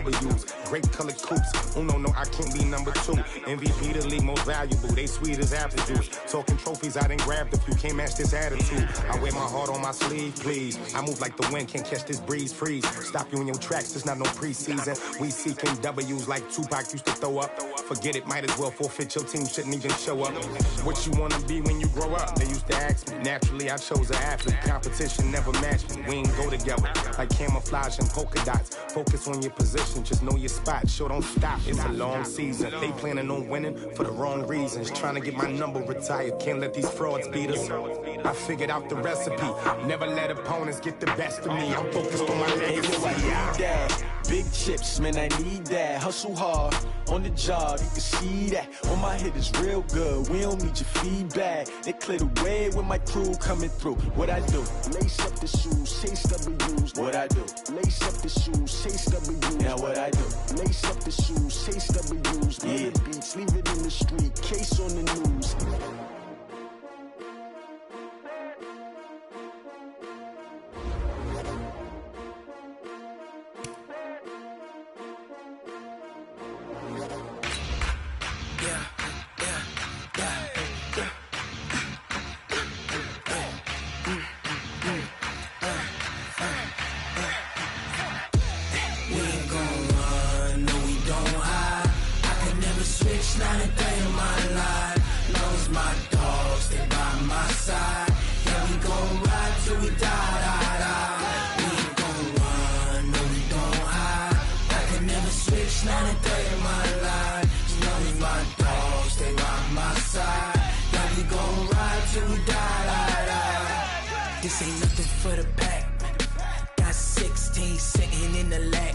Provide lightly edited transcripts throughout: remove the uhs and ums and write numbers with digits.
W's. Great colored coops. Uno, no, I can't be number 2. MVP, the league most valuable. They sweet as apple juice. Talking trophies, I done grabbed a few. Can't match this attitude. I wear my heart on my sleeve, please. I move like the wind, can't catch this breeze. Freeze. Stop you in your tracks, there's not no preseason. We seeking W's like Tupac used to throw up. Forget it, might as well forfeit. Your team shouldn't even show up. What you wanna be when you grow up? They used to ask me. Naturally, I chose an athlete. Competition never matched me. We ain't go together like camouflage and polka dots. Focus on your position, just know your spot. Sure, don't stop. It's a long season. They planning on winning for the wrong reasons. Trying to get my number retired. Can't let these frauds beat us. I figured out the recipe. Never let opponents get the best of me. I'm focused on my legacy. Big chips, man, I need that. Hustle hard on the job, you can see that. On my hit is real good, we don't need your feedback. They clear the way with my crew coming through. What I do? Lace up the shoes, chase W's. What I do? Lace up the shoes, chase W's. Now what I do? Lace up the shoes, chase W's. Yeah. Beats, leave it in the street, case on the news. This ain't nothing for the pack. Got 16 sitting in the lap.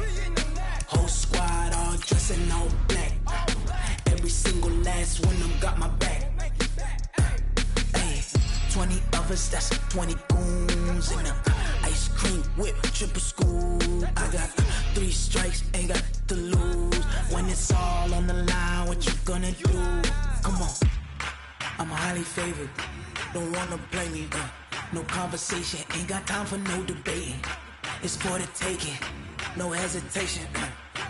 Whole squad all dressing all black. Every single last one of them got my back. Hey, 20 of us, that's 20 goons in the ice cream whip, triple scoop. I got 3 strikes, ain't got to lose. When it's all on the line, what you gonna do? Come on, I'm highly favored. Don't wanna play me, no conversation, ain't got time for no debating. It's for the taking, no hesitation.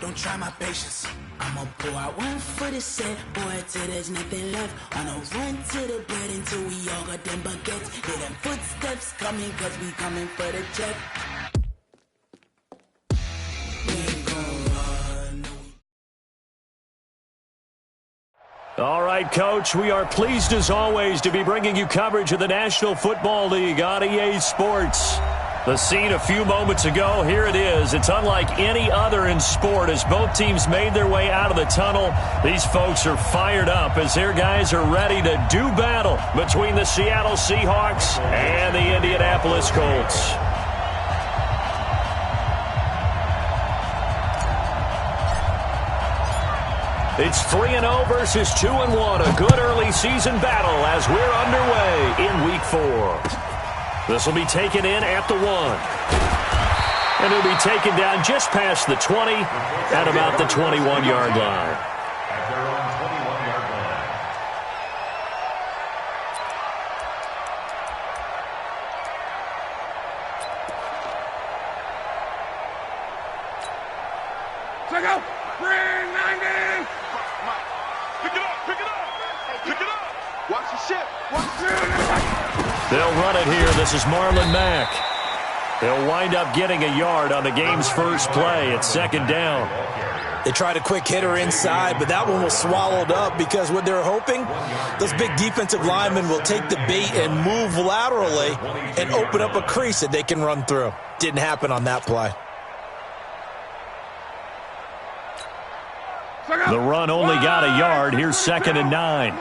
Don't try my patience. I'ma pour out one for the set, boy, till there's nothing left. On a run to the bread until we all got them baguettes. Hear them footsteps coming, cause we coming for the check. We ain't gon' run. All right, Coach, we are pleased as always to be bringing you coverage of the National Football League on EA Sports. The scene a few moments ago, here it is. It's unlike any other in sport as both teams made their way out of the tunnel. These folks are fired up as their guys are ready to do battle between the Seattle Seahawks and the Indianapolis Colts. It's 3-0 versus 2-1, a good early season battle as we're underway in Week 4. This will be taken in at the 1. And it'll be taken down just past the 20 at about the 21-yard line. At their own 21-yard line. Check out! 390! Pick it up! Pick it up! Pick it up! Watch the ship! Watch the ship! They'll run it here. This is Marlon Mack. They'll wind up getting a yard on the game's first play. It's second down. They tried a quick hitter inside, but that one was swallowed up because what they're hoping, those big defensive linemen will take the bait and move laterally and open up a crease that they can run through. Didn't happen on that play. The run only got a yard. Here's 2nd and 9.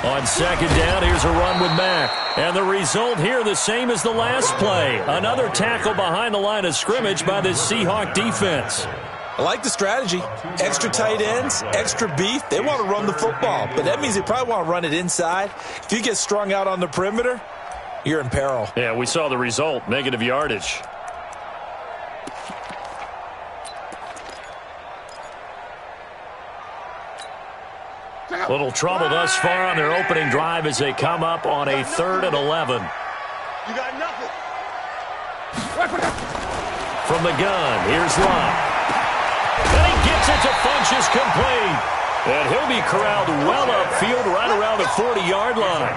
On second down, here's a run with Mack. And the result here the same as the last play. Another tackle behind the line of scrimmage by this Seahawk defense. I like the strategy. Extra tight ends, extra beef. They want to run the football, but that means they probably want to run it inside. If you get strung out on the perimeter, you're in peril. Yeah, we saw the result, negative yardage. Little trouble thus far on their opening drive as they come up on a 3rd and 11. You got nothing. From the gun, here's Love. And he gets it to Funchess complete. And he'll be corralled well upfield right around the 40-yard line.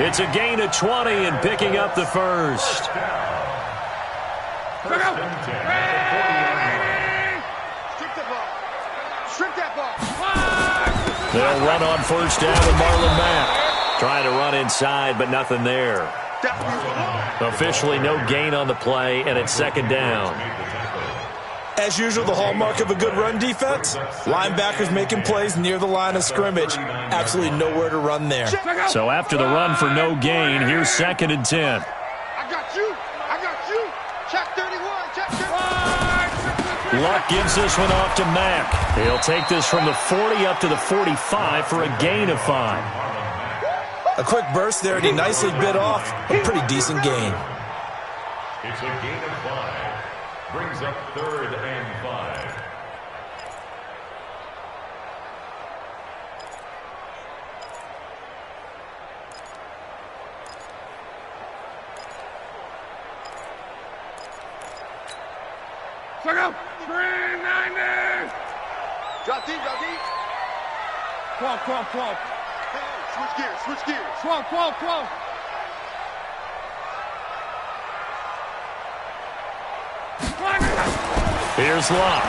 It's a gain of 20 and picking up the first. They'll run on first down with Marlon Mack. Trying to run inside, but nothing there. Officially no gain on the play, and it's second down. As usual, the hallmark of a good run defense, linebackers making plays near the line of scrimmage. Absolutely nowhere to run there. So after the run for no gain, here's 2nd and 10. I got you. I got you. Check 31. Check 31. Luck gives this one off to Mack. He'll take this from the 40 up to the 45 for a gain of 5. A quick burst there, and he nicely bit off a pretty decent gain. It's a gain of 5. Brings up 3rd and 5. Check out. 390. Drop deep, drop deep. 12. Hey, switch gears, switch gears. 12. Here's Love.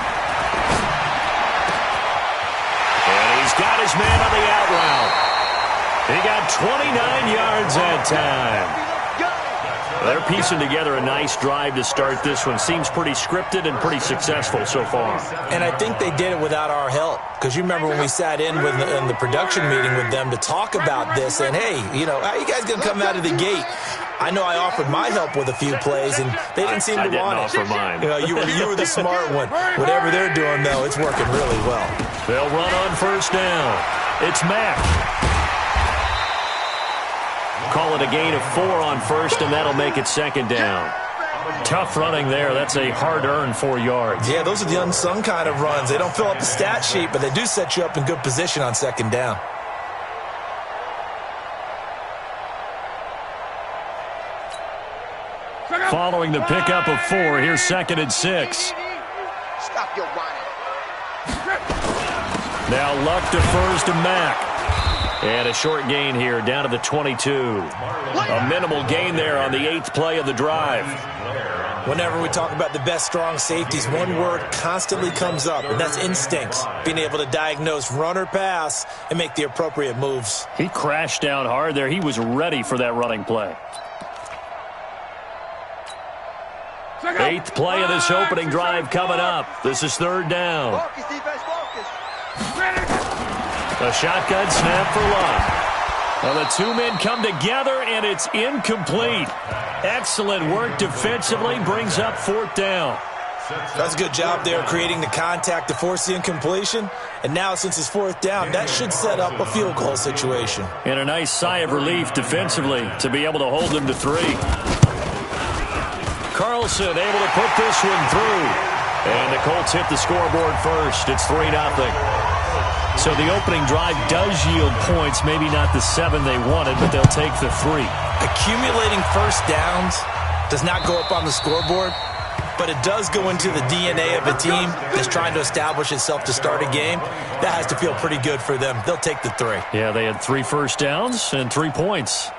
And he's got his man on the out route. He got 29 yards that time. They're piecing together a nice drive to start this one. Seems pretty scripted and pretty successful so far. And I think they did it without our help. Because you remember when we sat in the production meeting with them to talk about this, and hey, you know, how you guys going to come out of the gate? I know I offered my help with a few plays, and they didn't seem to want it. I didn't offer mine. You know, you were the smart one. Whatever they're doing, though, it's working really well. They'll run on first down. It's Mack. Call it a gain of 4 on first, and that'll make it second down. Tough running there. That's a hard-earned 4 yards. Yeah, those are the unsung kind of runs. They don't fill up the stat sheet, but they do set you up in good position on second down. Following the pickup of 4, here's 2nd and 6. Stop your whining. Now Luck to first to Mack. And a short gain here, down to the 22. A minimal gain there on the 8th play of the drive. Whenever we talk about the best strong safeties, one word constantly comes up, and that's instincts. Being able to diagnose run or pass and make the appropriate moves. He crashed down hard there. He was ready for that running play. 8th play of this opening drive coming up. This is 3rd down. Focus, defense, focus. A shotgun snap for Luck. Well, the two men come together, and it's incomplete. Excellent work defensively, brings up 4th down. That's a good job there creating the contact to force the incompletion. And now, since it's 4th down, that should set up a field goal situation. And a nice sigh of relief defensively to be able to hold them to 3. Carlson able to put this one through. And the Colts hit the scoreboard first. It's 3-0. So the opening drive does yield points, maybe not the 7 they wanted, but they'll take the 3. Accumulating first downs does not go up on the scoreboard, but it does go into the DNA of a team that's trying to establish itself to start a game. That has to feel pretty good for them. They'll take the 3. Yeah, they had 3 first downs and 3 points.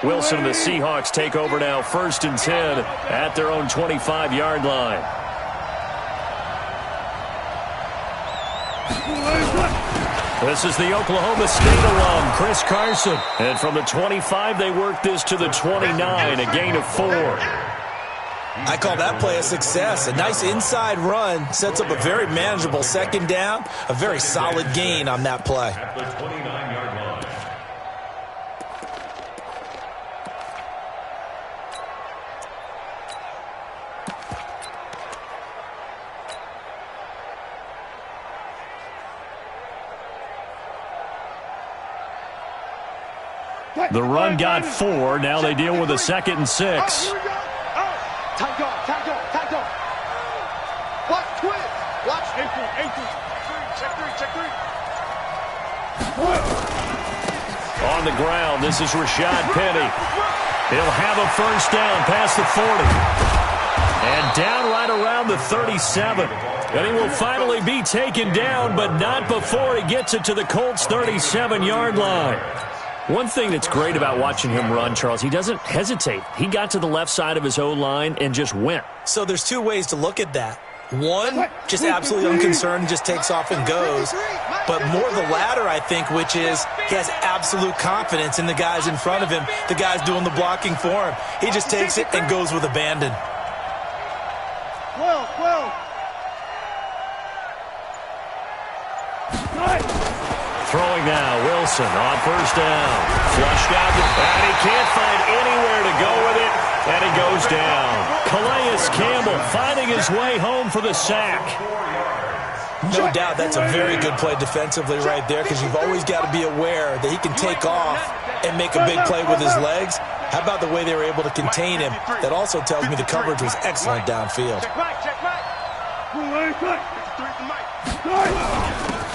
Wilson and the Seahawks take over now, 1st and 10 at their own 25-yard line. This is the Oklahoma State alum, Chris Carson. And from the 25, they work this to the 29, a gain of 4. I call that play a success. A nice inside run sets up a very manageable second down, a very solid gain on that play. At the 29-yard line. The run got 4. Now they deal with a 2nd and 6. Tight dog, tight dog, tight dog. Watch twist. Watch. On the ground, this is Rashad Penny. He'll have a first down past the 40. And down right around the 37. And he will finally be taken down, but not before he gets it to the Colts' 37-yard line. One thing that's great about watching him run, Charles, he doesn't hesitate. He got to the left side of his O-line and just went. So there's two ways to look at that. One, just absolutely unconcerned, just takes off and goes. But more the latter, I think, which is he has absolute confidence in the guys in front of him, the guys doing the blocking for him. He just takes it and goes with abandon. Throwing now, Wilson on first down. Flushed out, and he can't find anywhere to go with it, and he goes down. Calais Campbell finding his way home for the sack. No doubt that's a very good play defensively right there, because you've always got to be aware that he can take off and make a big play with his legs. How about the way they were able to contain him? That also tells me the coverage was excellent downfield.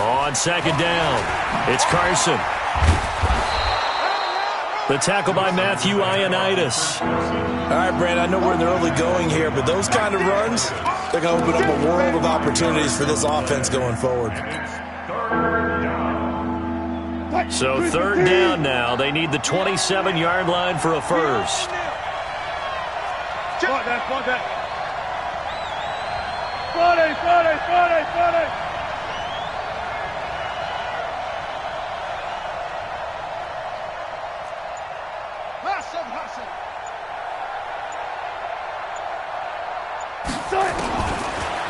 On second down, it's Carson. The tackle by Matthew Ioannidis. All right, Brandon, I know we're in the early going here, but those kind of runs, they're going to open up a world of opportunities for this offense going forward. So third down now. They need the 27-yard line for a first.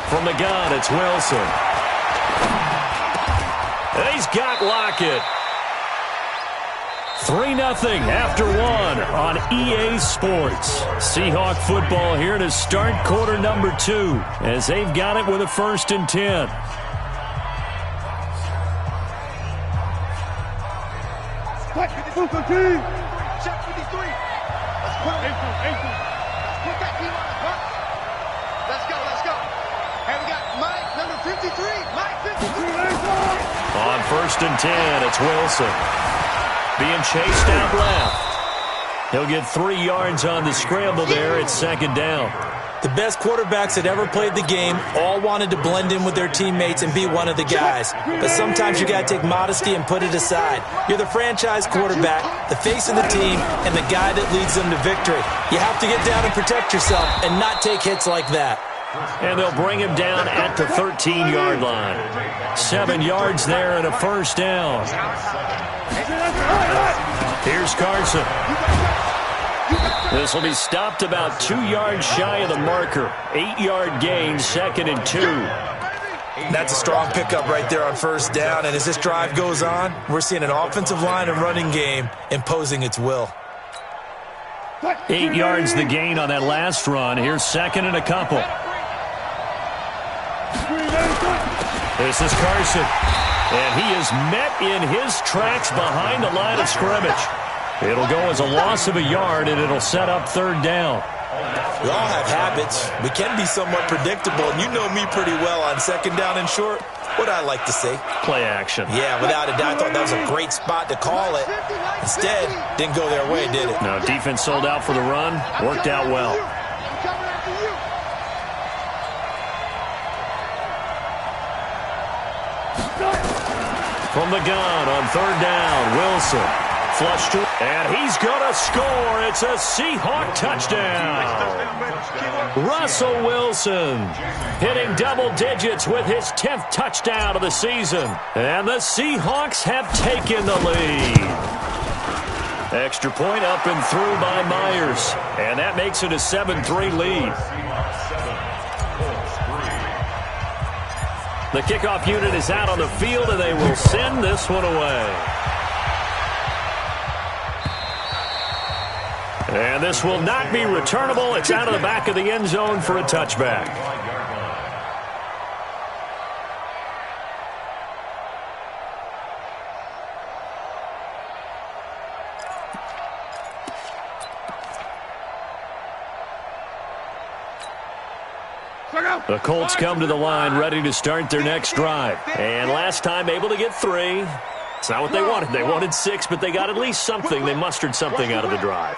From the gun, it's Wilson. And he's got Lockett. 3-0 after one on EA Sports. Seahawk football here to start quarter number 2 as they've got it with a 1st and 10. On 1st and 10, it's Wilson. Being chased out left. He'll get 3 yards on the scramble there. It's 2nd down. The best quarterbacks that ever played the game all wanted to blend in with their teammates and be one of the guys. But sometimes you got to take modesty and put it aside. You're the franchise quarterback, the face of the team, and the guy that leads them to victory. You have to get down and protect yourself and not take hits like that. And they'll bring him down at the 13-yard line. 7 yards there and a 1st down. Here's Carson. This will be stopped about 2 yards shy of the marker. 8-yard gain, 2nd and 2. That's a strong pickup right there on 1st down. And as this drive goes on, we're seeing an offensive line and running game imposing its will. 8 yards the gain on that last run. Here's 2nd and a couple. This is Carson. And he is met in his tracks behind the line of scrimmage. It'll go as a loss of a yard, and it'll set up 3rd down. We all have habits. We can be somewhat predictable, and you know me pretty well on 2nd down and short. What I like to say? Play action. Yeah, without a doubt. I thought that was a great spot to call it. Instead, didn't go their way, did it? No, defense sold out for the run. Worked out well. From the gun on 3rd down, Wilson. Flush to, and he's going to score. It's a Seahawk touchdown. Russell Wilson hitting double digits with his 10th touchdown of the season. And the Seahawks have taken the lead. Extra point up and through by Myers. And that makes it a 7-3 lead. The kickoff unit is out on the field, and they will send this one away. And this will not be returnable. It's out of the back of the end zone for a touchback. The Colts come to the line ready to start their next drive. And last time able to get 3. It's not what they wanted. They wanted 6, but they got at least something. They mustered something out of the drive.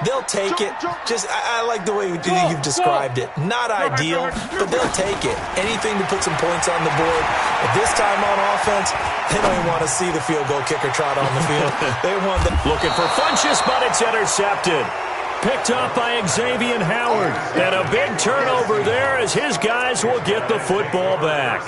They'll take it. I like the way you've described it. Not ideal, but they'll take it. Anything to put some points on the board. But this time on offense, they don't even want to see the field goal kicker trot on the field. They want the... Looking for Funchess, but it's intercepted. Picked up by Icemanvh1's. And a big turnover there as his guys will get the football back.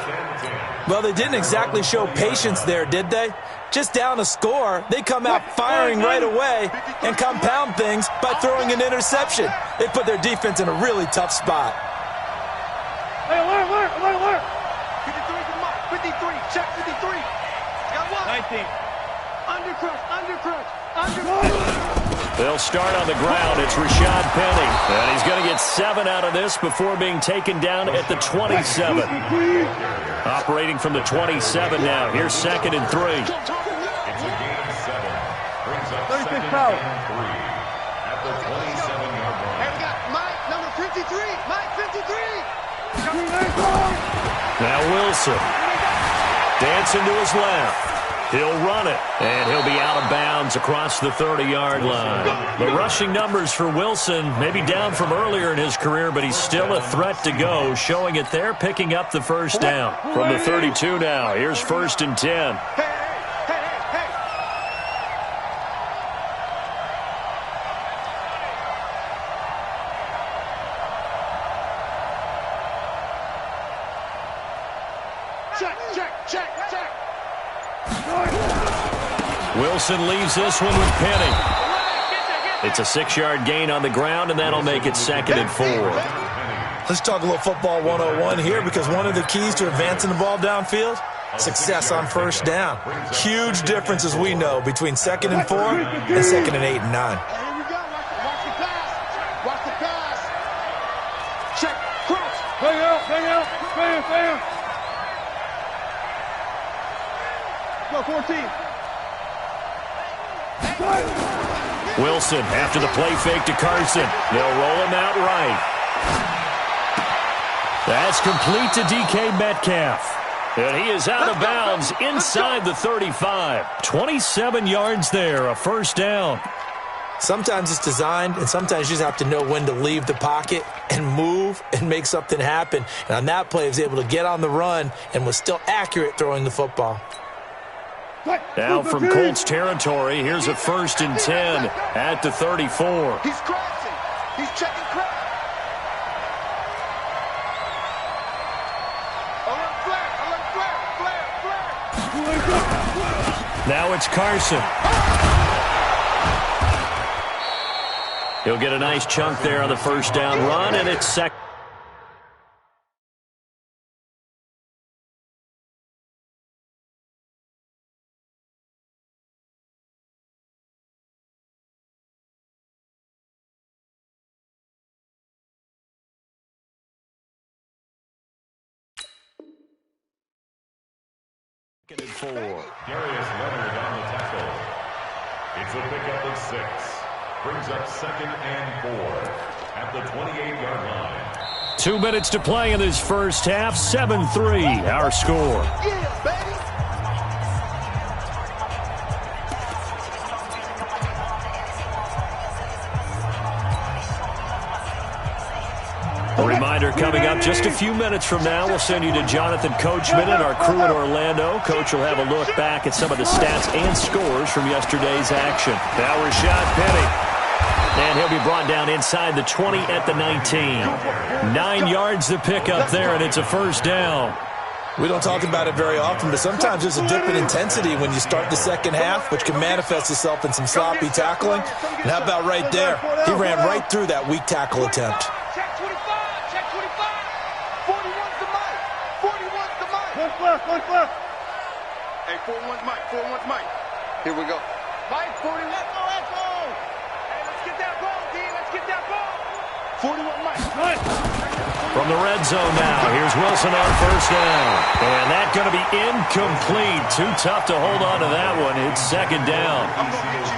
Well, they didn't exactly show patience there, did they? Just down a score, they come out firing right away and compound things by throwing an interception. They put their defense in a really tough spot. Hey, alert! 53, check 53. Got one. 19. Undercrunch. They'll start on the ground. It's Rashad Penny. And he's going to get 7 out of this before being taken down at the 27. Operating from the 27 now. Here's 2nd and 3. It's a gain of 7. Brings up 2nd and 3 at the 27-yard line. And we got Mike, number 53. Mike, 53. Now Wilson. Dancing to his left. He'll run it, and he'll be out of bounds across the 30-yard line. The rushing numbers for Wilson, maybe down from earlier in his career, but he's still a threat to go, showing it there, picking up the first down. From the 32 now, here's 1st and 10. Check. Wilson leaves this one with Penny. It's a 6-yard gain on the ground, and that'll make it 2nd and 4. Let's talk a little football 101 here, because one of the keys to advancing the ball downfield, success on first down. Huge difference, as we know, between 2nd and 4 and 2nd and 8 and 9. Here we go. Watch the pass. Check. Cross. Hang out. Bam. Go, 14. Wilson after the play fake to Carson. They'll roll him out right. That's complete to DK Metcalf. And he is out of bounds inside the 35. 27 yards there, a first down. Sometimes it's designed, and sometimes you just have to know when to leave the pocket and move and make something happen. And on that play, he was able to get on the run and was still accurate throwing the football. Now from Colts territory, here's a 1st and 10 at the 34. He's crossing. He's checking crowd. Flare. Now it's Carson. He'll get a nice chunk there on the first down run, and it's 2nd. And 4. Darius Leonard on the tackle. It's a pickup of 6. Brings up 2nd and 4 at the 28-yard line. 2 minutes to play in this first half. 7-3, our score. Yeah, baby. A reminder coming up just a few minutes from now, we'll send you to Jonathan Coachman and our crew in Orlando. Coach will have a look back at some of the stats and scores from yesterday's action. Now Rashad Penny. And he'll be brought down inside the 20 at the 19. 9 yards to pick up there, and it's a first down. We don't talk about it very often, but sometimes there's a dip in intensity when you start the second half, which can manifest itself in some sloppy tackling. And how about right there? He ran right through that weak tackle attempt. Look left. Hey, 4-1's Mike. Here we go. Mike, 41. Let's go. Hey, let's get that ball, D. Let's get that ball. 41 Mike. From the red zone now, here's Wilson on first down. And that going to be incomplete. Too tough to hold on to that one. It's second down.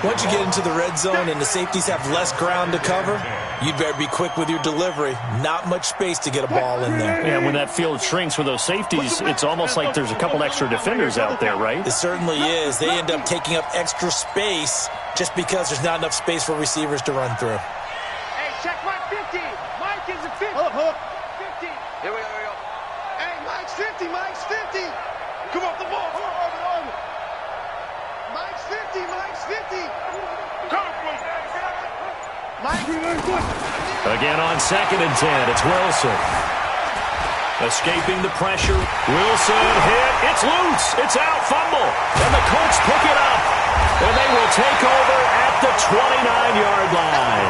Once you get into the red zone and the safeties have less ground to cover, you'd better be quick with your delivery. Not much space to get a ball in there. Yeah, when that field shrinks with those safeties, it's almost like there's a couple extra defenders out there, right? It certainly is. They end up taking up extra space just because there's not enough space for receivers to run through. Hey, check Mike 50. Mike is a 50. Hold up. 50. Here we go. Hey, Mike's 50. Mike's 50. Come off the ball. Mike's 50. Mike's 50. Come on, Mike. Again on 2nd and 10. It's Wilson. Escaping the pressure. Wilson hit. It's loose. It's out. Fumble. And the Colts pick it up. And they will take over at the 29-yard line.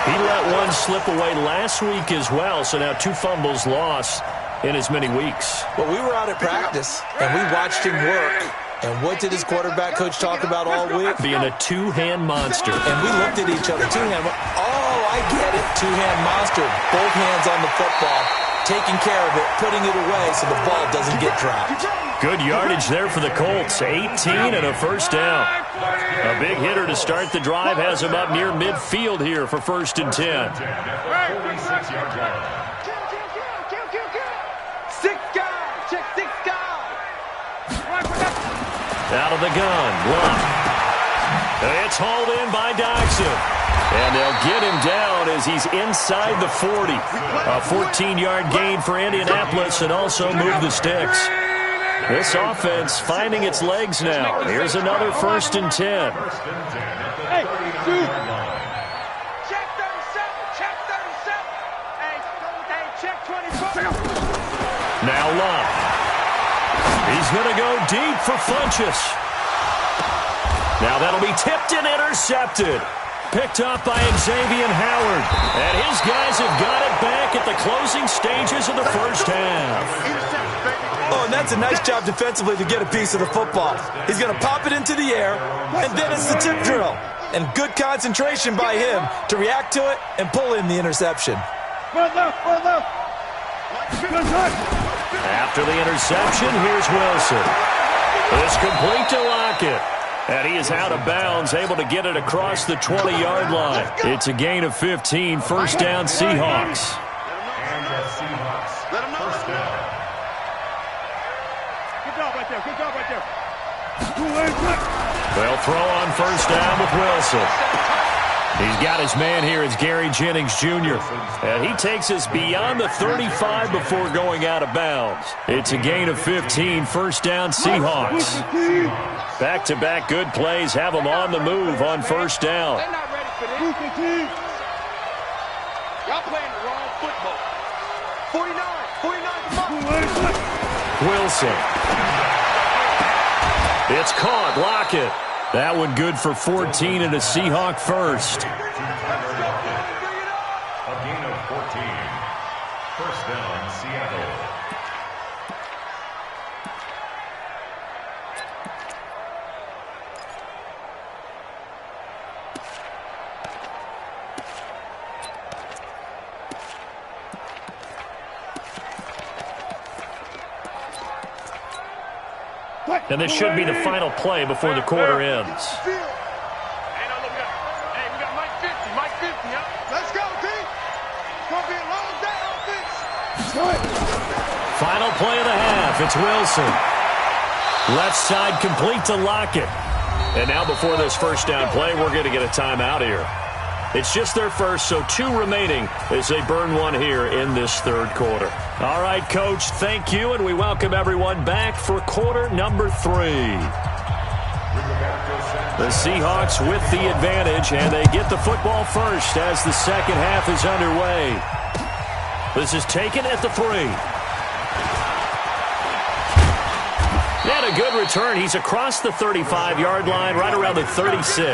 He let one slip away last week as well, so now 2 fumbles lost in as many weeks. Well, we were out at practice, and we watched him work. And what did his quarterback coach talk about all week? Being a two-hand monster. And we looked at each other. Two-hand. Oh, I get it. Two-hand monster. Both hands on the football, taking care of it, putting it away so the ball doesn't get dropped. Good yardage there for the Colts. 18 and a first down. A big hitter to start the drive has him up near midfield here for 1st and 10. 46-yard line. Six guys. Check 6 guys. Out of the gun. Luck. It's hauled in by Dodson. And they'll get him down as he's inside the 40. A 14-yard gain for Indianapolis and also move the sticks. This offense finding its legs now. Here's another 1st and 10. Hey, shoot. Check 37. Check 37. Hey, check 24. Now Luck. He's going to go deep for Funchess. Now that'll be tipped and intercepted. Picked up by Xavier Howard. And his guys have got it back at the closing stages of the first half. Oh, and that's a nice job defensively to get a piece of the football. He's going to pop it into the air, and then it's the tip drill. And good concentration by him to react to it and pull in the interception. After the interception, here's Wilson. It's complete to Lockett. And he is out of bounds, able to get it across the 20-yard line. It's a gain of 15, 1st down Seahawks. And the Seahawks, first down. Good job right there. They'll throw on 1st down with Wilson. He's got his man here. It's Gary Jennings Jr. And he takes us beyond the 35 before going out of bounds. It's a gain of 15, 1st down Seahawks. Back-to-back good plays have them on the move on 1st down. They're not ready for this. Y'all playing the wrong football. 49. Wilson. It's caught. Lockett. That one good for 14 and a Seahawk first. A gain of 14. 1st down, Seattle. And this should be the final play before the quarter ends. Hey, we got Mike 50. Mike 50, huh? Let's go, T. It's going to be a long day on this. Final play of the half. It's Wilson. Left side complete to Lockett. And now before this 1st down play, we're going to get a timeout here. It's just their first, so 2 remaining as they burn one here in this 3rd quarter. All right, Coach, thank you, and we welcome everyone back for quarter number 3. The Seahawks with the advantage, and they get the football first as the 2nd half is underway. This is taken at the 3. And a good return. He's across the 35-yard line, right around the 36. The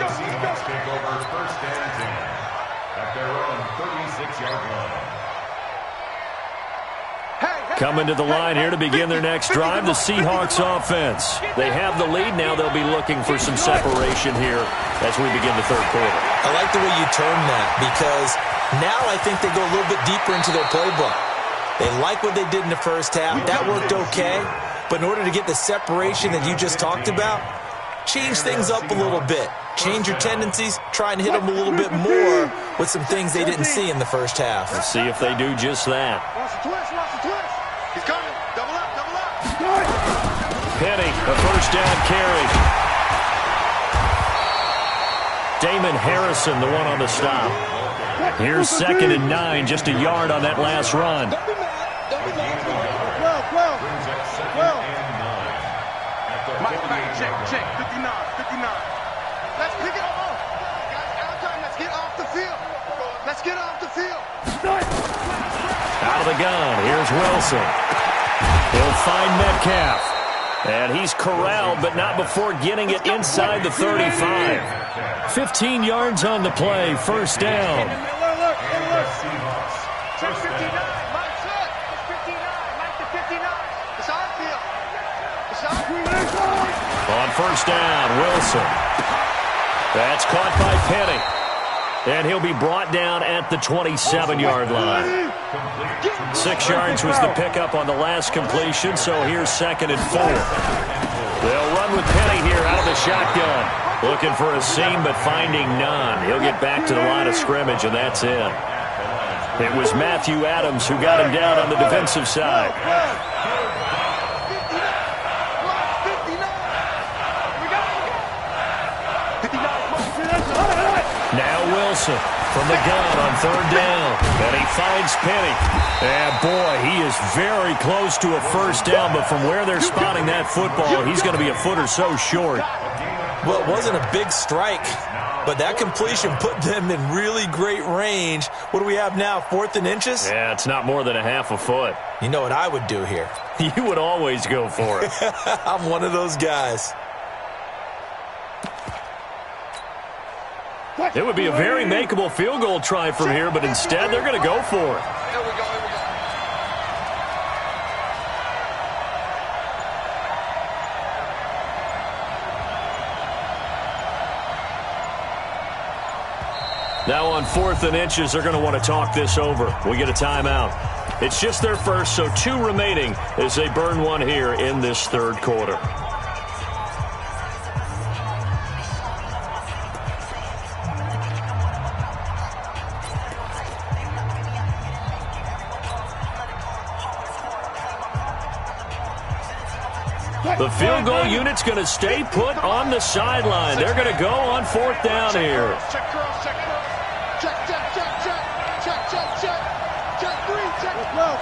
Seahawks take over 1st and 10 at their own 36-yard line. Coming to the line here to begin their next drive, the Seahawks offense. They have the lead now. They'll be looking for some separation here as we begin the 3rd quarter. I like the way you term that because now I think they go a little bit deeper into their playbook. They like what they did in the first half. That worked okay. But in order to get the separation that you just talked about, change things up a little bit. Change your tendencies. Try and hit them a little bit more with some things they didn't see in the first half. Let's see if they do just that. He's coming. Double up, double up. Penny, a first down carry. Damon Harrison, the one on the stop. Here's 2nd and 9, just a yard on that last run. Check, 59. Let's pick it up. Guys, out of time. Let's get off the field. Let's get off the field. Out of the gun, here's Wilson. He'll find Metcalf. And he's corralled, but not before getting it inside the 35. 15 yards on the play, first down. Check 59. Mike, check. It's 59. Mike to 59. It's our field. It's our field. On first down, Wilson. That's caught by Penny. And he'll be brought down at the 27-yard line. 6 yards was the pickup on the last completion, so here's 2nd and 4. They'll run with Penny here out of the shotgun. Looking for a seam, but finding none. He'll get back to the line of scrimmage, and that's it. It was Matthew Adams who got him down on the defensive side. Now Wilson from the gun on 3rd down. And he finds Penny. And boy, he is very close to a first down, but from where they're spotting that football, he's going to be a foot or so short. Well, it wasn't a big strike, but that completion put them in really great range. What do we have now, 4th and inches? Yeah, it's not more than a half a foot. You know what I would do here? You would always go for it. I'm one of those guys. It would be a very makeable field goal try from here, but instead they're going to go for it. Here we go. Now on 4th and inches, they're going to want to talk this over. We get a timeout. It's just their first, so 2 remaining as they burn one here in this 3rd quarter. The field goal unit's going to stay put on the sideline. They're going to go on 4th down here. Check curls, check curls. Check. Check 3, check. 12.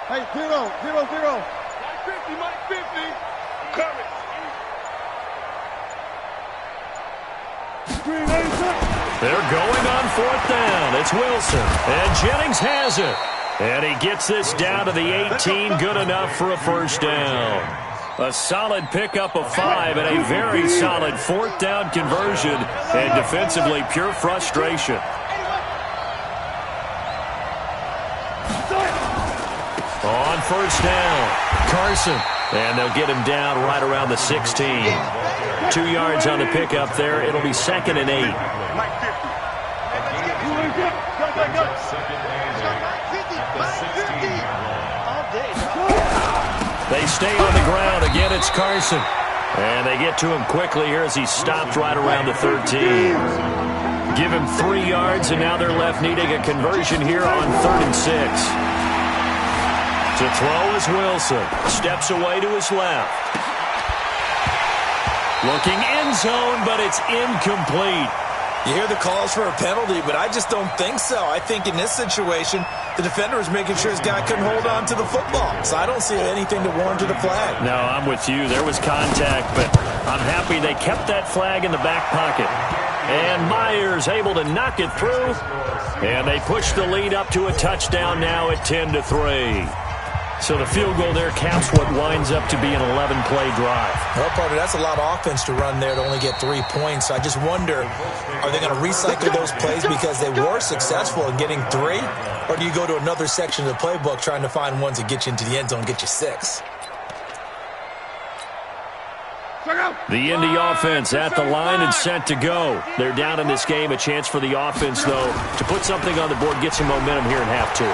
Hey, 0. Mike 50. I'm coming. They're going on 4th down. It's Wilson. And Jennings has it. And he gets this down to the 18. Good enough for a first down. A solid pickup of 5 and a very solid 4th down conversion. And defensively, pure frustration. On first down, Carson. And they'll get him down right around the 16. 2 yards on the pickup there. It'll be 2nd and 8. They stay on the ground. Again, it's Carson. And they get to him quickly here as he stopped right around the 13. Give him 3 yards, and now they're left needing a conversion here on 3rd and 6. To throw is Wilson. Steps away to his left. Looking end zone, but it's incomplete. You hear the calls for a penalty, but I just don't think so. I think in this situation, the defender was making sure his guy couldn't hold on to the football. So I don't see anything that warranted a flag. No, I'm with you. There was contact, but I'm happy they kept that flag in the back pocket. And Myers able to knock it through. And they push the lead up to a touchdown now at 10-3. So the field goal there caps what winds up to be an 11-play drive. Well, partner, that's a lot of offense to run there to only get 3 points. I just wonder, are they going to recycle those plays because they were successful in getting 3? Or do you go to another section of the playbook trying to find ones that get you into the end zone and get you 6? Check out. The Indy offense at the line and set to go. They're down in this game. A chance for the offense, though, to put something on the board, get some momentum here in half two.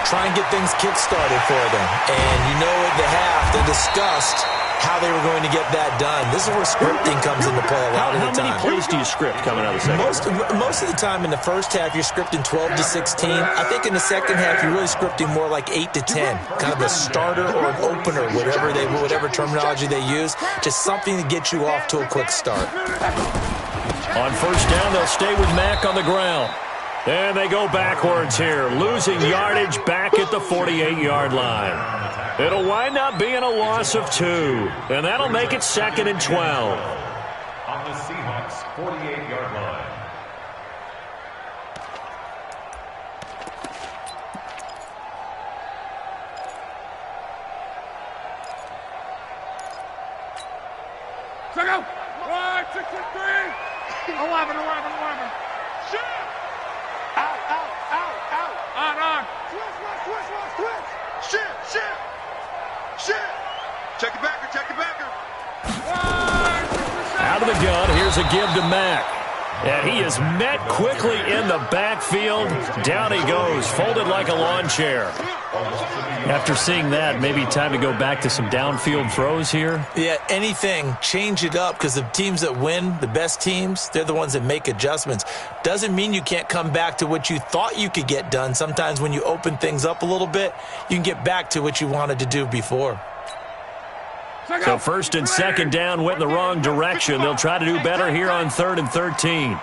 Try and get things kick-started for them. And you know at the half, they discussed how they were going to get that done. This is where scripting comes into play a lot of the time. How many plays do you script coming out of the second? Most of the time in the first half, you're scripting 12 to 16. I think in the second half, you're really scripting more like 8 to 10. Kind of a starter or an opener, whatever terminology they use. Just something to get you off to a quick start. On first down, they'll stay with Mack on the ground. And they go backwards here, losing yardage back at the 48-yard line. It'll wind up being a loss of 2, and that'll make it 2nd and 12. On the Seahawks' 48-yard line. Check out. 163. 11. Shit. Out. On. Switch. Shit. Check it backer. Out of the gun, here's a give to Mack. And he is met quickly in the backfield. Down he goes, folded like a lawn chair. After seeing that, maybe time to go back to some downfield throws here. Yeah, anything, change it up, because the teams that win, the best teams, they're the ones that make adjustments. Doesn't mean you can't come back to what you thought you could get done. Sometimes when you open things up a little bit, you can get back to what you wanted to do before. So first and second down went in the wrong direction. They'll try to do better here on 3rd and 13.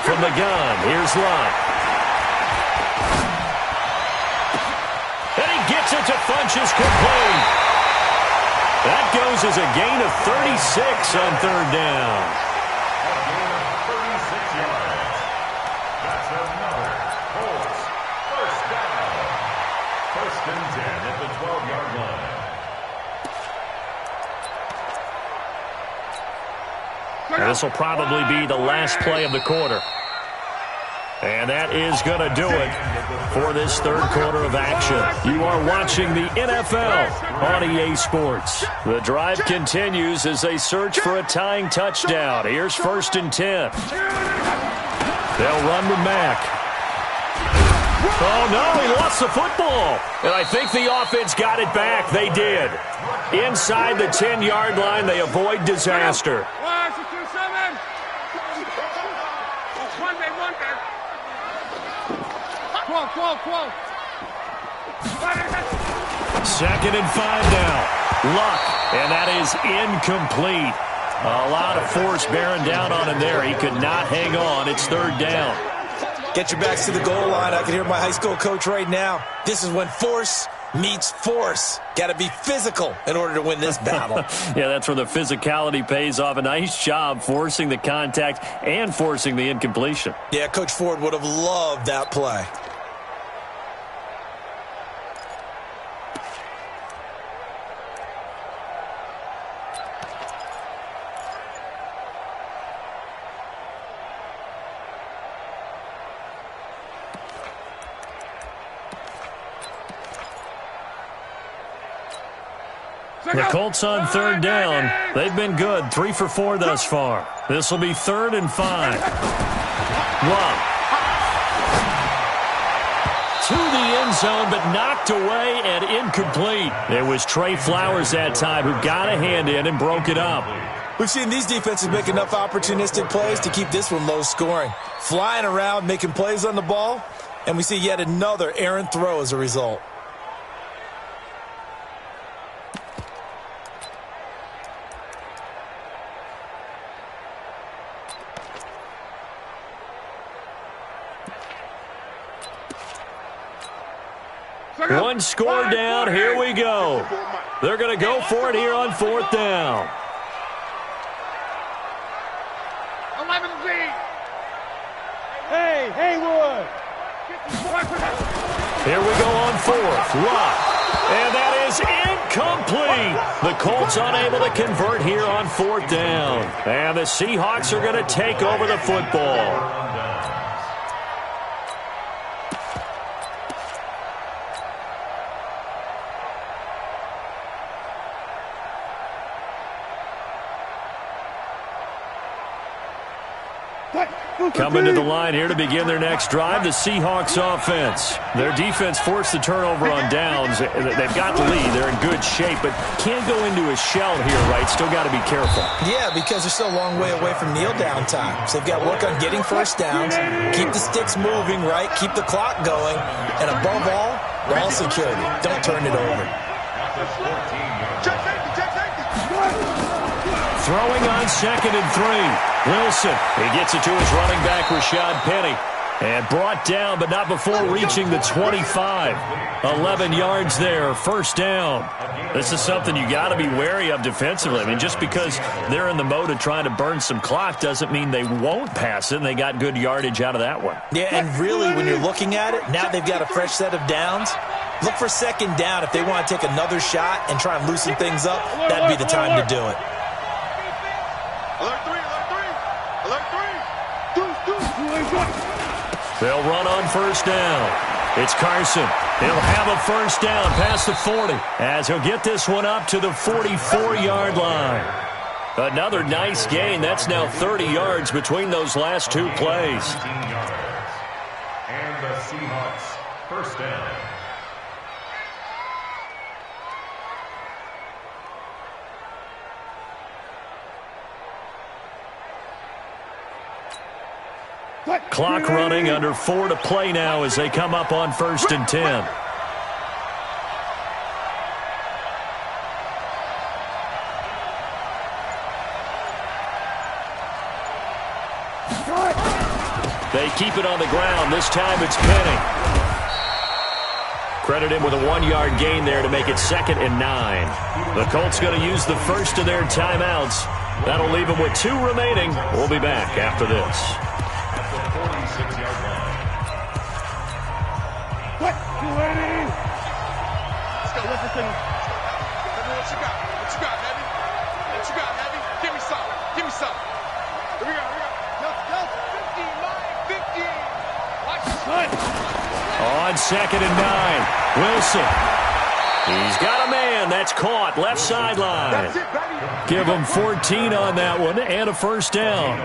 From the gun, here's Lott. And he gets it to Funchess complete. That goes as a gain of 36 on 3rd down. A gain of 36 yards. That's another Colts first down. 1st and 10 at the 12-yard line. And this will probably be the last play of the quarter. And that is going to do it for this 3rd quarter of action. You are watching the NFL on EA Sports. The drive continues as they search for a tying touchdown. Here's 1st and 10. They'll run with Mack. Oh, no, he lost the football. And I think the offense got it back. They did. Inside the 10-yard line, they avoid disaster. 2nd and 5 now. Luck, and that is incomplete. A lot of force bearing down on him there. He could not hang on. It's 3rd down. Get your backs to the goal line. I can hear my high school coach right now. This is when force meets force. Got to be physical in order to win this battle. Yeah, that's where the physicality pays off. A nice job forcing the contact and forcing the incompletion. Yeah, Coach Ford would have loved that play. The Colts on 3rd down. They've been good. 3 for 4 thus far. This will be 3rd and 5. Wow. To the end zone, but knocked away and incomplete. It was Trey Flowers that time who got a hand in and broke it up. We've seen these defenses make enough opportunistic plays to keep this one low scoring. Flying around, making plays on the ball, and we see yet another errant throw as a result. One score down. Here we go. They're going to go for it here on 4th down. 11 Z. Hey, Haywood. Here we go on 4th. Lock. And that is incomplete. The Colts unable to convert here on 4th down. And the Seahawks are going to take over the football. Coming to the line here to begin their next drive, the Seahawks offense. Their defense forced the turnover on downs. They've got the lead. They're in good shape, but can't go into a shell here, right? Still got to be careful. Yeah, because they're still a long way away from kneel down time. So they've got to work on getting first downs, keep the sticks moving, right? Keep the clock going, and above all, ball security. Don't turn it over. Throwing on 2nd and 3. Wilson, he gets it to his running back, Rashad Penny. And brought down, but not before reaching the 25. 11 yards there, first down. This is something you got to be wary of defensively. I mean, just because they're in the mode of trying to burn some clock doesn't mean they won't pass it, and they got good yardage out of that one. Yeah, and really, when you're looking at it, now they've got a fresh set of downs. Look for 2nd down. If they want to take another shot and try and loosen things up, that'd be the time to do it. They'll run on first down. It's Carson. He'll have a first down past the 40 as he'll get this one up to the 44-yard line. Another nice gain. That's now 30 yards between those last two plays. And the Seahawks, first down. Clock running, under 4 to play now as they come up on 1st and 10. They keep it on the ground. This time it's Penny. Credit him with a 1-yard gain there to make it 2nd and 9. The Colts going to use the first of their timeouts. That'll leave them with 2 remaining. We'll be back after this. What you got? What you got, Heavy? What you got, Heavy? Give me some. Give me some. Here we go. Go. 50. Watch this. On 2nd and 9. Wilson. He's got a man. That's caught. Left sideline. That's it, baby. Give him 14 on that one and a first down.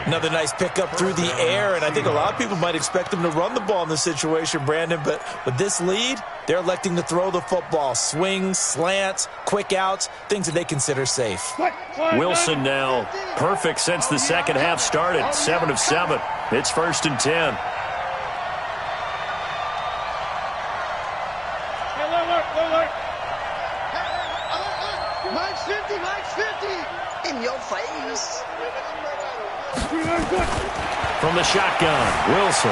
Another nice pickup through the air, and I think a lot of people might expect them to run the ball in this situation, Brandon, but with this lead, they're electing to throw the football. Swings, slants, quick outs, things that they consider safe. Wilson now perfect since the second half started. 7 of 7. It's 1st and 10. In your face. From the shotgun, Wilson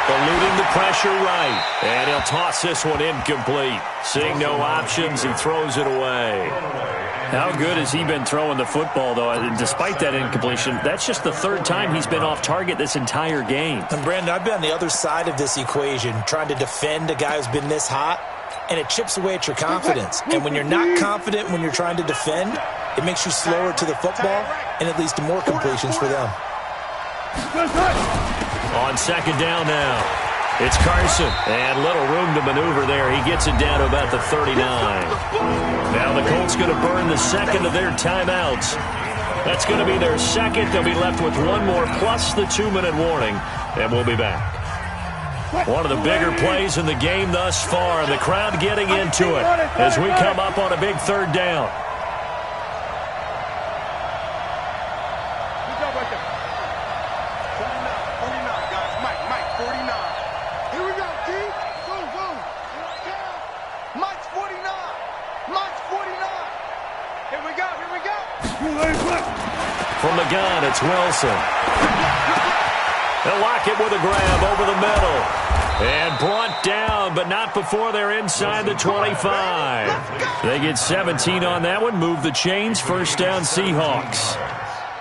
eluding the pressure right, and he'll toss this one incomplete. Seeing no options, he throws it away. How good has he been throwing the football, though? Despite that incompletion, that's just the 3rd time he's been off target this entire game. And Brandon, I've been on the other side of this equation, trying to defend a guy who's been this hot, and it chips away at your confidence. And when you're not confident when you're trying to defend, it makes you slower to the football, and it leads to more completions for them. On 2nd down now, it's Carson, and little room to maneuver there. He gets it down to about the 39. Now the Colts going to burn the 2nd of their timeouts. That's going to be their 2nd. They'll be left with 1 more plus the 2-minute warning, and we'll be back. One of the bigger plays in the game thus far. The crowd getting into it as we come up on a big 3rd down. From the gun, it's Wilson. They'll lock it with a grab over the middle. And brought down, but not before they're inside the 25. They get 17 on that one, move the chains, first down Seahawks.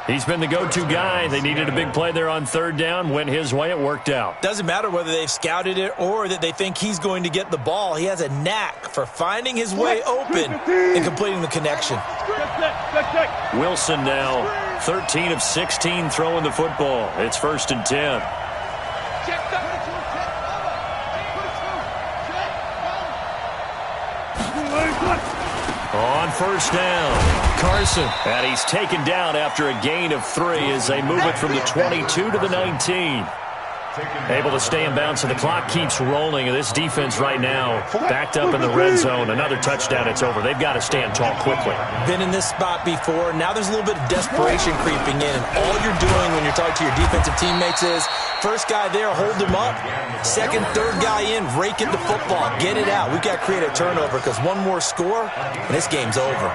He's been the go-to guy. They needed a big play there on 3rd down. Went his way, it worked out. Doesn't matter whether they've scouted it or that they think he's going to get the ball. He has a knack for finding his way open and completing the connection. Wilson now 13 of 16 throwing the football. It's 1st and 10. On 1st down, Carson. And he's taken down after a gain of 3 as they move it from the 22 to the 19. Able to stay in bounds, so the clock keeps rolling. And this defense right now backed up in the red zone. Another touchdown, it's over. They've got to stand tall quickly. Been in this spot before. Now there's a little bit of desperation creeping in. And all you're doing when you're talking to your defensive teammates is, first guy there, hold him up. Second, third guy in, rake at the football. Get it out. We've got to create a turnover because one more score, and this game's over.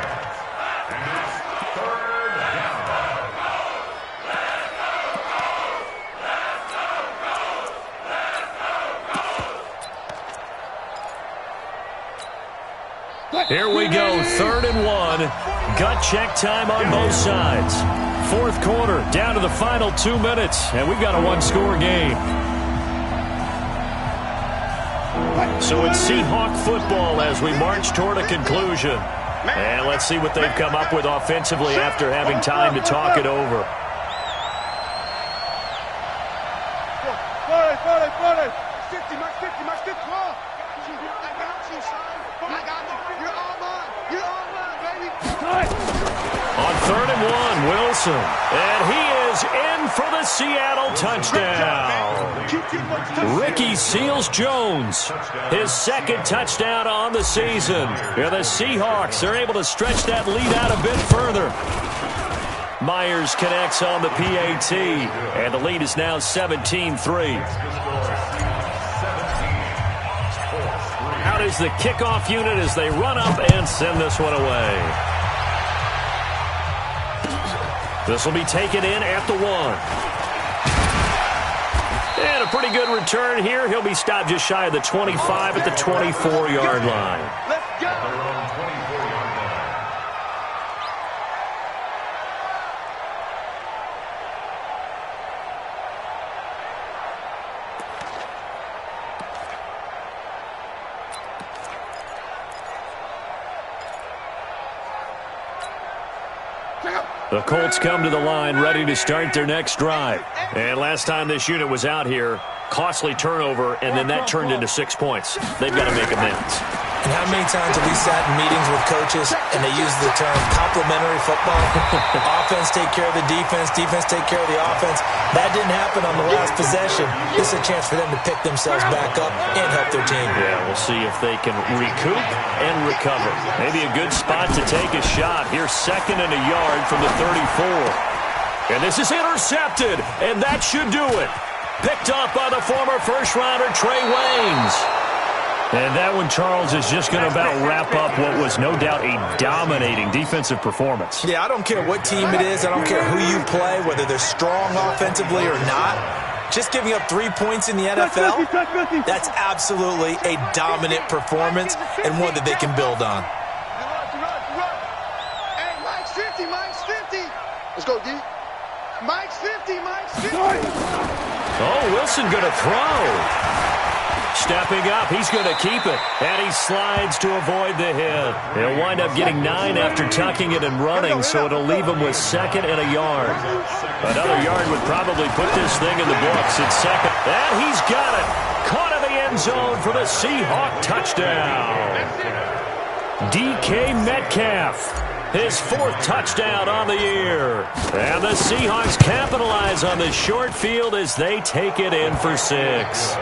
Here we go, 3rd and 1. Gut check time on both sides. 4th quarter, down to the final 2 minutes, and we've got a one-score game. So it's Seahawk football as we march toward a conclusion. And let's see what they've come up with offensively after having time to talk it over. On 3rd and 1, Wilson. And he is in for the Seattle touchdown. Ricky Seals-Jones, his 2nd touchdown on the season. And the Seahawks are able to stretch that lead out a bit further. Myers connects on the PAT, and the lead is now 17-3. Out is the kickoff unit as they run up and send this one away. This will be taken in at the 1. And a pretty good return here. He'll be stopped just shy of the 25 at the 24-yard line. Let's go. The Colts come to the line ready to start their next drive. And last time this unit was out here, costly turnover, and then that turned into 6 points. They've got to make amends. And how many times have we sat in meetings with coaches and they use the term complementary football? Offense take care of the defense, defense take care of the offense. That didn't happen on the last possession. This is a chance for them to pick themselves back up and help their team. Yeah, we'll see if they can recoup and recover. Maybe a good spot to take a shot. Here's 2nd and a yard from the 34. And this is intercepted, and that should do it. Picked up by the former first-rounder Trey Waynes. And that one, Charles, is just going to about wrap up what was no doubt a dominating defensive performance. Yeah, I don't care what team it is. I don't care who you play, whether they're strong offensively or not. Just giving up 3 points in the NFL, that's absolutely a dominant performance and one that they can build on. Hey, Mike's 50, Mike's 50. Let's go, D. Mike's 50, Mike's 50. Oh, Wilson going to throw. Stepping up, he's going to keep it. And he slides to avoid the hit. He'll wind up getting 9 after tucking it and running, so it'll leave him with 2nd and a yard. Another yard would probably put this thing in the books. It's 2nd. And he's got it. Caught in the end zone for the Seahawk touchdown. DK Metcalf. His 4th touchdown on the year. And the Seahawks capitalize on the short field as they take it in for 6.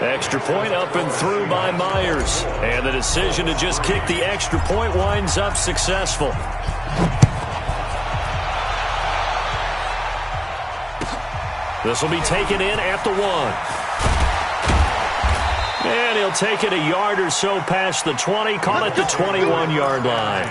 Extra point up and through by Myers. And the decision to just kick the extra point winds up successful. This will be taken in at the 1. And he'll take it a yard or so past the 20, call it the 21-yard line.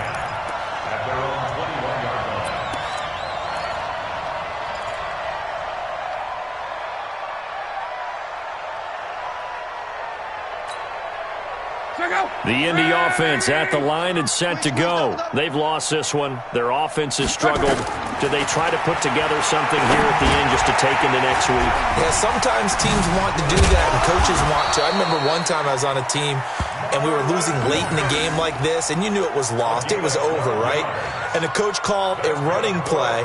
The Indy offense at the line and set to go. They've lost this one. Their offense has struggled. Do they try to put together something here at the end just to take into next week? Yeah, sometimes teams want to do that and coaches want to. I remember one time I was on a team and we were losing late in the game like this, and you knew it was lost. It was over, right? And the coach called a running play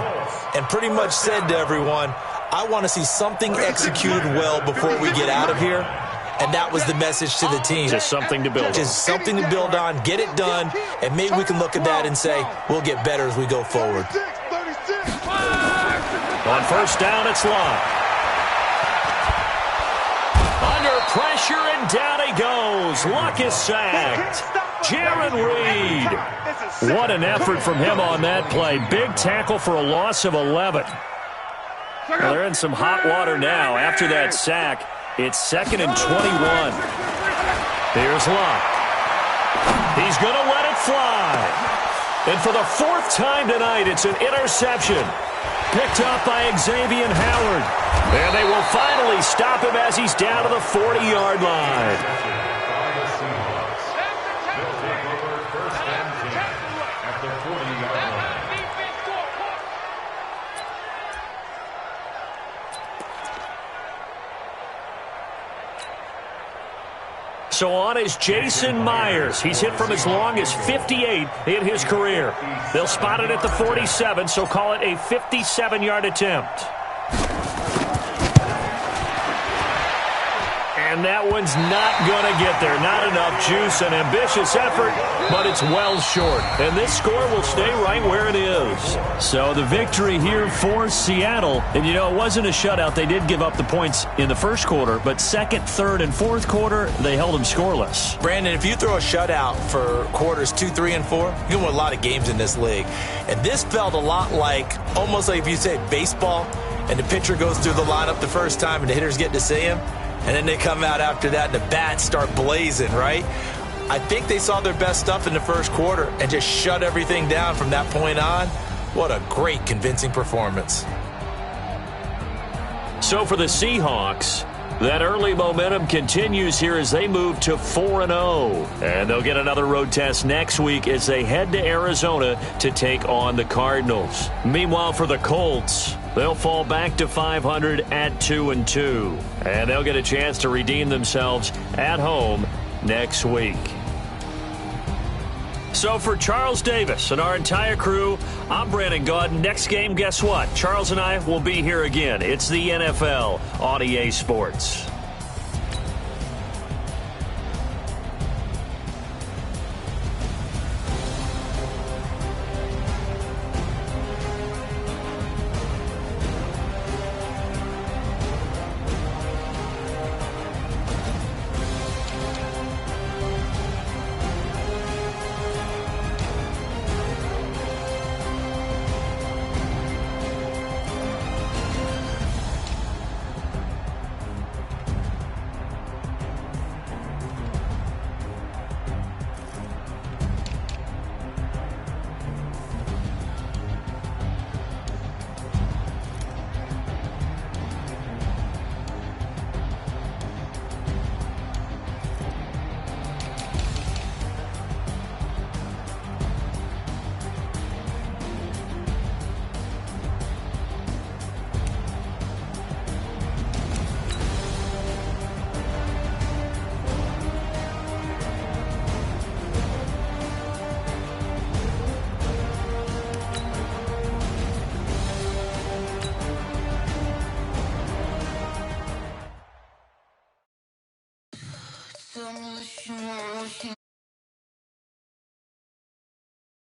and pretty much said to everyone, I want to see something executed well before we get out of here. and that was the message to the team. Just something to build on. Just something to build on, get it done, and maybe we can look at that and say, we'll get better as we go forward. On first down, it's Locke. Under pressure, and down he goes. Locke is sacked. Jaron Reed. What an effort from him on that play. Big tackle for a loss of 11. Well, they're in some hot water now. After that sack, it's 2nd and 21. Here's Locke. He's going to let it fly. And for the 4th time tonight, it's an interception. Picked up by Xavier Howard. And they will finally stop him as he's down to the 40-yard line. So on is Jason Myers. He's hit from as long as 58 in his career. They'll spot it at the 47, so call it a 57-yard attempt. And that one's not going to get there. Not enough juice. An ambitious effort, but it's well short. And this score will stay right where it is. So the victory here for Seattle. And, you know, it wasn't a shutout. They did give up the points in the first quarter, but second, third, and fourth quarter, they held them scoreless. Brandon, if you throw a shutout for quarters 2, 3, and 4, you can win a lot of games in this league. And this felt a lot like, almost like if you say baseball, and the pitcher goes through the lineup the first time and the hitters get to see him. And then they come out after that and the bats start blazing, right? I think they saw their best stuff in the first quarter and just shut everything down from that point on. What a great, convincing performance. So for the Seahawks, that early momentum continues here as they move to 4-0. And they'll get another road test next week as they head to Arizona to take on the Cardinals. Meanwhile, for the Colts, they'll fall back to 500 at 2-2. And they'll get a chance to redeem themselves at home next week. So for Charles Davis and our entire crew, I'm Brandon Gaud. Next game, guess what? Charles and I will be here again. It's the NFL on EA Sports.